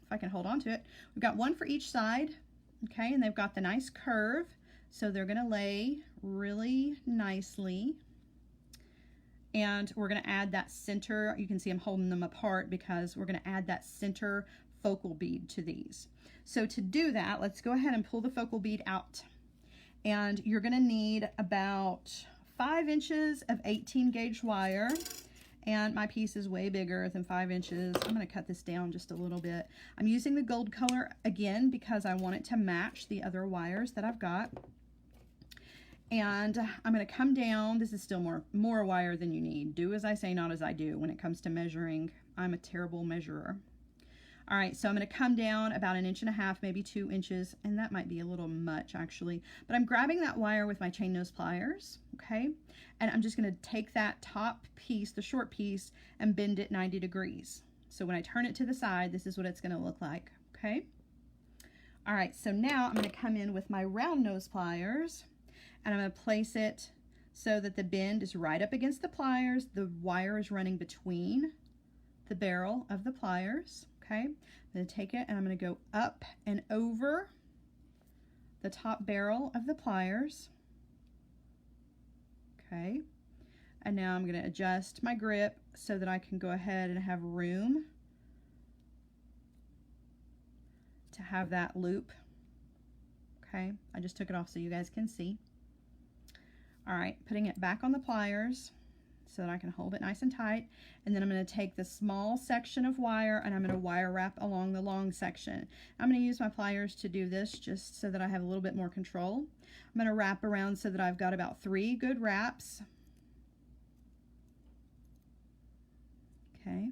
Speaker 1: if I can hold on to it. We've got 1 for each side. Okay, and they've got the nice curve, so they're going to lay really nicely. And we're going to add that center. You can see I'm holding them apart because we're going to add that center focal bead to these. So to do that, let's go ahead and pull the focal bead out. And you're going to need about 5 inches of 18 gauge wire. And my piece is way bigger than 5 inches. I'm going to cut this down just a little bit. I'm using the gold color again because I want it to match the other wires that I've got. And I'm going to come down. This is still more wire than you need. Do as I say, not as I do when it comes to measuring. I'm a terrible measurer. All right, so I'm going to come down about 1.5 inches, maybe 2 inches, and that might be a little much actually. But I'm grabbing that wire with my chain nose pliers, okay? And I'm just going to take that top piece, the short piece, and bend it 90 degrees. So when I turn it to the side, this is what it's going to look like, okay? All right, so now I'm going to come in with my round nose pliers, and I'm going to place it so that the bend is right up against the pliers. The wire is running between the barrel of the pliers. Okay, I'm going to take it and I'm going to go up and over the top barrel of the pliers. Okay, and now I'm going to adjust my grip so that I can go ahead and have room to have that loop. Okay, I just took it off so you guys can see. All right, putting it back on the pliers so that I can hold it nice and tight. And then I'm going to take the small section of wire and I'm going to wire wrap along the long section. I'm going to use my pliers to do this just so that I have a little bit more control. I'm going to wrap around so that I've got about 3 good wraps. Okay.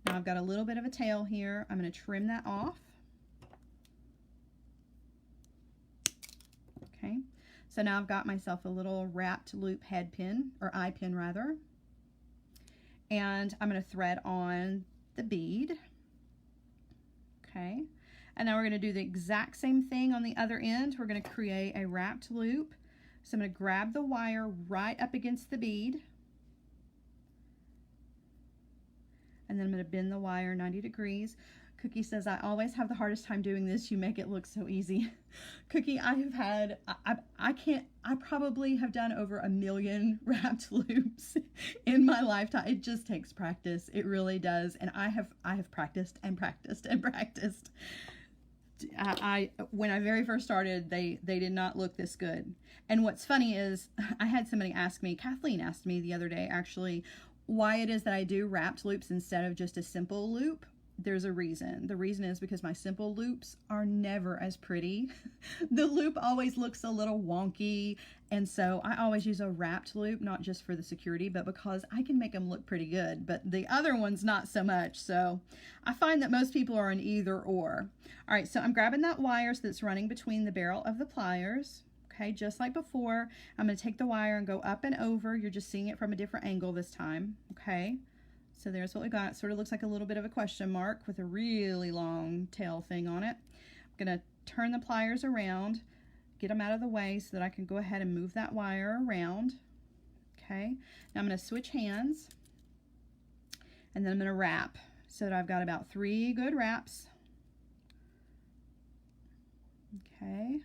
Speaker 1: Now I've got a little bit of a tail here. I'm going to trim that off. Okay. So now I've got myself a little wrapped loop head pin, or eye pin rather. And I'm going to thread on the bead. Okay. And now we're going to do the exact same thing on the other end. We're going to create a wrapped loop. So I'm going to grab the wire right up against the bead. And then I'm going to bend the wire 90 degrees. Cookie says, I always have the hardest time doing this. You make it look so easy. Cookie, I have had, I probably have done over 1 million wrapped loops in my lifetime. It just takes practice. It really does. And I have practiced and practiced and practiced. When I very first started, they did not look this good. And what's funny is I had somebody ask me, Kathleen asked me the other day actually, why it is that I do wrapped loops instead of just a simple loop. There's a reason. The reason is because my simple loops are never as pretty. The loop always looks a little wonky, and so I always use a wrapped loop, not just for the security, but because I can make them look pretty good, but the other ones not so much. So I find that most people are an either or. All right, so I'm grabbing that wire that's running between the barrel of the pliers. Okay, just like before, I'm going to take the wire and go up and over. You're just seeing it from a different angle this time. Okay. So there's what we got. It sort of looks like a little bit of a question mark with a really long tail thing on it. I'm going to turn the pliers around, get them out of the way so that I can go ahead and move that wire around. Okay, now I'm going to switch hands, and then I'm going to wrap so that I've got about 3 good wraps. Okay,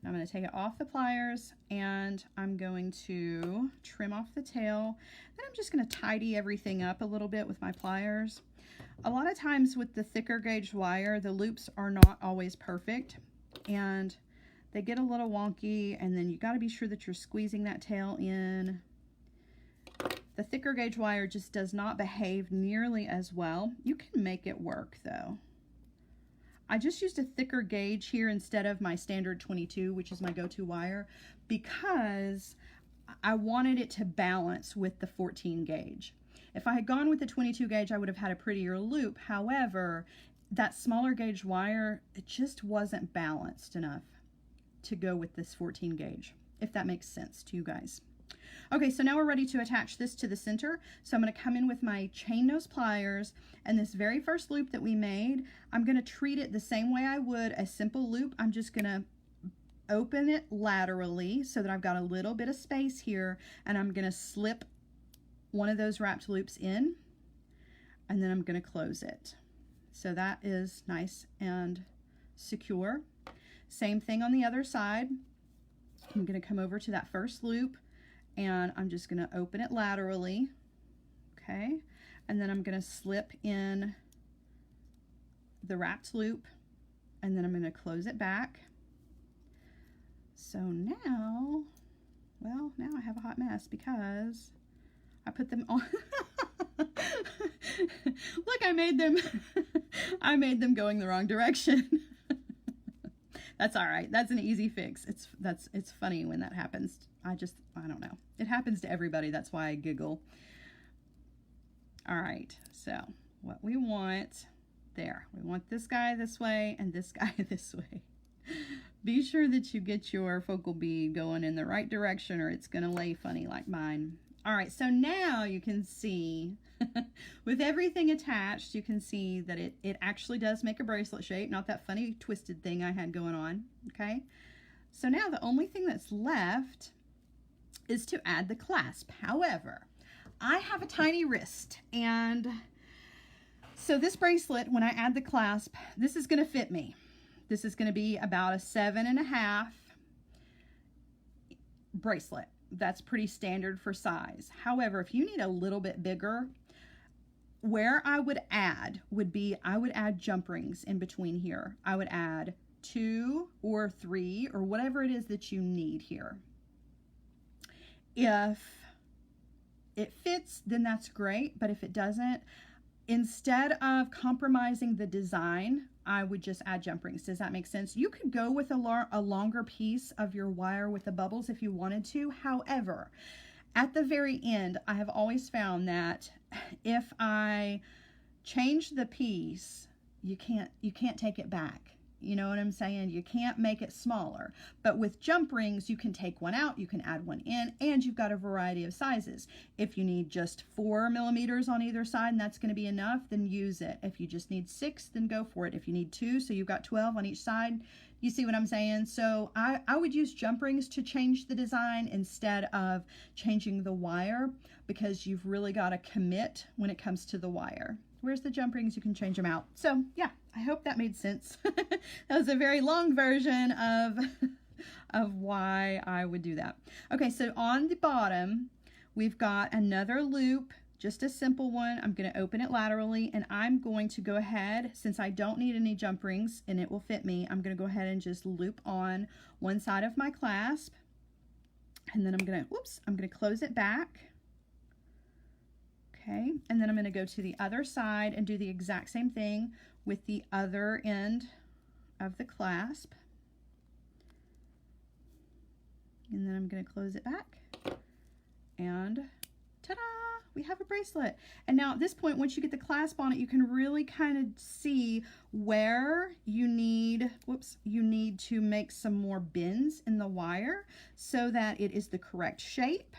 Speaker 1: I'm going to take it off the pliers, and I'm going to trim off the tail. Then I'm just going to tidy everything up a little bit with my pliers. A lot of times with the thicker gauge wire, the loops are not always perfect, and they get a little wonky, and then you got to be sure that you're squeezing that tail in. The thicker gauge wire just does not behave nearly as well. You can make it work though. I just used a thicker gauge here instead of my standard 22, which is my go-to wire, because I wanted it to balance with the 14 gauge. If I had gone with the 22 gauge, I would have had a prettier loop. However, that smaller gauge wire, it just wasn't balanced enough to go with this 14 gauge, if that makes sense to you guys. Okay, so now we're ready to attach this to the center. So I'm going to come in with my chain nose pliers, and this very first loop that we made, I'm going to treat it the same way I would a simple loop. I'm just going to open it laterally so that I've got a little bit of space here, and I'm going to slip one of those wrapped loops in, and then I'm going to close it. So that is nice and secure. Same thing on the other side. I'm going to come over to that first loop, and I'm just going to open it laterally, okay? And then I'm going to slip in the wrapped loop, and then I'm going to close it back. So now, well, now I have a hot mess because I put them on. Look, I made them going the wrong direction. That's all right. That's an easy fix. It's funny when that happens. I don't know. It happens to everybody. That's why I giggle. All right. So what we want there, we want this guy this way and this guy this way. Be sure that you get your focal bead going in the right direction, or it's going to lay funny like mine. All right, so now you can see, with everything attached, you can see that it actually does make a bracelet shape, not that funny twisted thing I had going on, okay? So now the only thing that's left is to add the clasp. However, I have a tiny wrist, and so this bracelet, when I add the clasp, this is going to fit me. This is going to be about a 7.5 bracelet. That's pretty standard for size. However, if you need a little bit bigger, where I would add would be, I would add jump rings in between here. I would add 2 or 3 or whatever it is that you need here. If it fits, then that's great. But if it doesn't, instead of compromising the design, I would just add jump rings. Does that make sense? You could go with a longer piece of your wire with the bubbles if you wanted to. However, at the very end, I have always found that if I change the piece, you can't take it back. You know what I'm saying? You can't make it smaller. But with jump rings, you can take one out, you can add one in, and you've got a variety of sizes. If you need just 4 millimeters on either side and that's going to be enough, then use it. If you just need 6, then go for it. If you need 2, so you've got 12 on each side, you see what I'm saying? So I would use jump rings to change the design instead of changing the wire, because you've really got to commit when it comes to the wire. Where's the jump rings? You can change them out. So yeah, I hope that made sense. That was a very long version of why I would do that. Okay, so on the bottom, we've got another loop, just a simple one. I'm going to open it laterally, and I'm going to go ahead, since I don't need any jump rings and it will fit me, I'm going to go ahead and just loop on one side of my clasp, and then I'm going to close it back. Okay, and then I'm going to go to the other side and do the exact same thing with the other end of the clasp. And then I'm going to close it back, and ta-da! We have a bracelet. And now at this point, once you get the clasp on it, you can really kind of see where you need, you need to make some more bends in the wire so that it is the correct shape.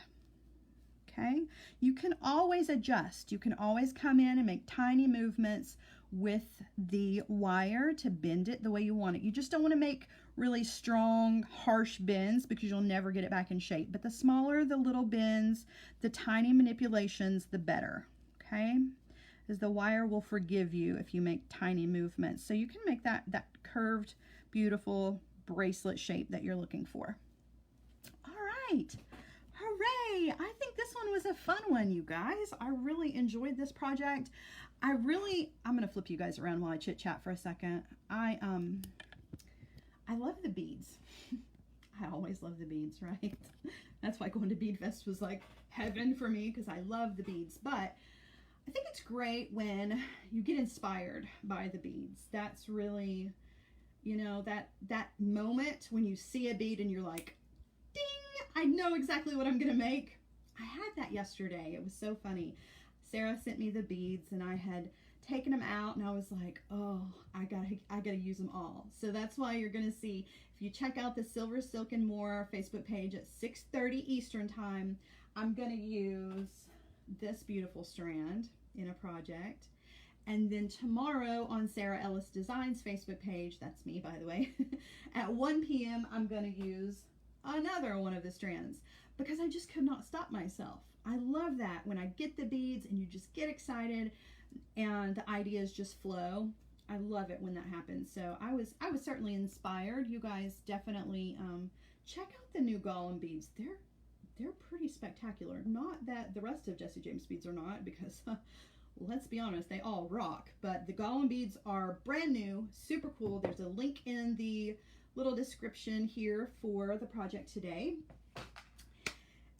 Speaker 1: Okay, you can always adjust. You can always come in and make tiny movements with the wire to bend it the way you want it. You just don't want to make really strong, harsh bends because you'll never get it back in shape. But the smaller the little bends, the tiny manipulations, the better, okay? As the wire will forgive you if you make tiny movements. So you can make that curved, beautiful bracelet shape that you're looking for. All right. Hooray! I think this one was a fun one, you guys. I really enjoyed this project. I'm going to flip you guys around while I chit chat for a second. I love the beads. I always love the beads, right? That's why going to Bead Fest was like heaven for me, because I love the beads. But I think it's great when you get inspired by the beads. That's really, you know, that moment when you see a bead and you're like, ding, I know exactly what I'm gonna make. I had that yesterday. It was so funny. Sarah sent me the beads and I had taken them out and I was like, oh, I gotta use them all. So that's why you're gonna see, if you check out the Silver Silk and More Facebook page at 6:30 Eastern time, I'm gonna use this beautiful strand in a project. And then tomorrow on Sarah Ellis Designs Facebook page, that's me by the way, at 1 p.m. I'm gonna use another one of the strands because I just could not stop myself. I love that when I get the beads and you just get excited and the ideas just flow. I love it when that happens. So I was certainly inspired. You guys definitely check out the new Golem beads. They're pretty spectacular. Not that the rest of Jessie James beads are not, because let's be honest, they all rock. But the Golem beads are brand new, super cool. There's a link in the little description here for the project today.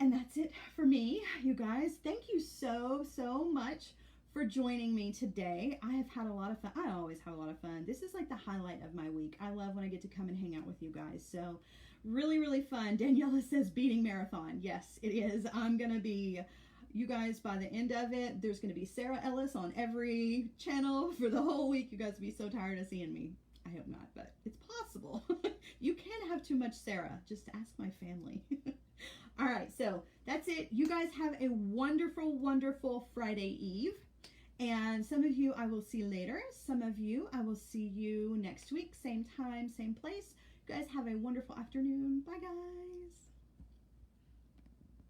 Speaker 1: And that's it for me, you guys. Thank you so much for joining me today. I have had a lot of fun. I always have a lot of fun. This is like the highlight of my week. I love when I get to come and hang out with you guys. So really fun. Daniela says beading marathon. Yes, it is. I'm gonna be, you guys, by the end of it, there's gonna be Sarah Ellis on every channel for the whole week. You guys will be so tired of seeing me. I hope not, but it's possible. You can't have too much Sarah. Just ask my family. All right, so that's it. You guys have a wonderful Friday Eve. And some of you I will see later. Some of you I will see you next week. Same time, same place. You guys have a wonderful afternoon. Bye, guys.